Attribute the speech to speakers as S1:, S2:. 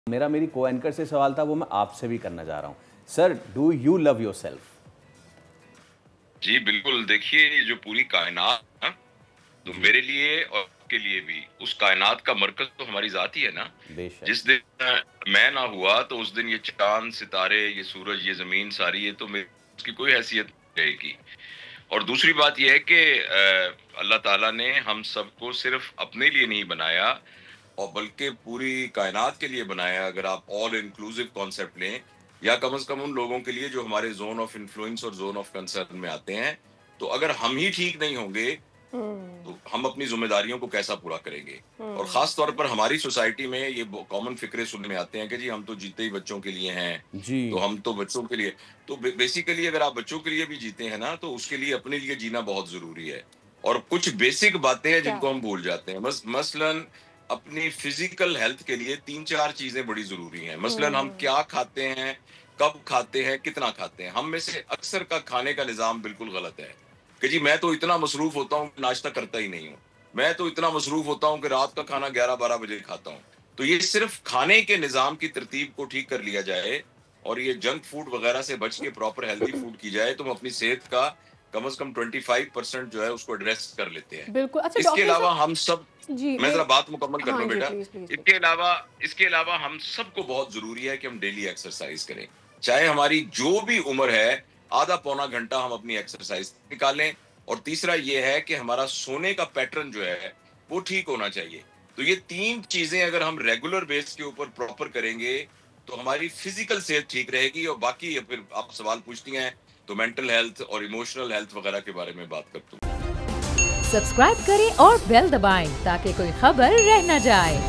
S1: میرا میری کو اینکر سے سوال تھا وہ میں آپ سے بھی کرنا چاہ رہا ہوں. Sir, do you love yourself?
S2: جی بالکل. دیکھیے یہ جو پوری کائنات تو میرے لیے اور آپ کے لیے بھی اس کائنات کا مرکز تو ہماری ذات ہی ہے نا. جس دن میں نہ ہوا تو اس دن یہ چاند ستارے یہ سورج یہ زمین ساری یہ تو اس کی کوئی حیثیت نہیں رہے گی. اور دوسری بات یہ ہے کہ اللہ تعالیٰ نے ہم سب کو صرف اپنے لیے نہیں بنایا اور بلکہ پوری کائنات کے لیے بنایا. اگر آپ آل انکلوسیو کانسیپٹ لیں یا کم از کم ان لوگوں کے لیے جو ہمارے زون آف انفلوئنس اور زون آف کنسرن میں آتے ہیں, تو اگر ہم ہی ٹھیک نہیں ہوں گے تو ہم اپنی ذمہ داریوں کو کیسا پورا کریں گے. اور خاص طور پر ہماری سوسائٹی میں یہ کامن فکرے سننے میں آتے ہیں کہ جی ہم تو جیتے ہی بچوں کے لیے ہیں, تو ہم تو بچوں کے لیے. تو بیسیکلی اگر آپ بچوں کے لیے بھی جیتے ہیں نا تو اس کے لیے اپنے لیے جینا بہت ضروری ہے. اور کچھ بیسک باتیں ہیں جن کو ہم بھول جاتے ہیں. مثلاً اپنی فزیکل ہیلتھ کے لیے 3-4 چیزیں بڑی ضروری ہیں. مثلاً ہم کیا کھاتے ہیں, کب کھاتے ہیں, کتنا کھاتے ہیں. ہم میں سے اکثر کا کھانے کا نظام بالکل غلط ہے کہ جی میں تو اتنا مصروف ہوتا ہوں کہ ناشتہ کرتا ہی نہیں ہوں, میں تو اتنا مصروف ہوتا ہوں کہ رات کا کھانا 11-12 بجے کھاتا ہوں. تو یہ صرف کھانے کے نظام کی ترتیب کو ٹھیک کر لیا جائے اور یہ جنک فوڈ وغیرہ سے بچ کے پراپر ہیلدی فوڈ کی جائے تو ہم اپنی صحت کا کم از کم 25% جو ہے اس کو ایڈریس کر لیتے ہیں.
S3: بالکل. اچھا
S2: اس کے علاوہ ہم سب, میں ذرا بات مکمل کر لوں بیٹا. اس کے علاوہ ہم سب کو بہت ضروری ہے کہ ہم ڈیلی ایکسرسائز کریں. چاہے ہماری جو بھی عمر ہے, آدھا پونا گھنٹہ ہم اپنی ایکسرسائز نکالیں. اور تیسرا یہ ہے کہ ہمارا سونے کا پیٹرن جو ہے وہ ٹھیک ہونا چاہیے. تو یہ 3 چیزیں اگر ہم ریگولر بیس کے اوپر پراپر کریں گے تو ہماری فزیکل صحت ٹھیک رہے گی. اور باقی پھر آپ سوال پوچھتی ہیں تو مینٹل ہیلتھ اور ایموشنل ہیلتھ وغیرہ کے بارے میں بات کرتا ہوں.
S4: سبسکرائب کریں اور بیل دبائیں تاکہ کوئی خبر رہ نہ جائے.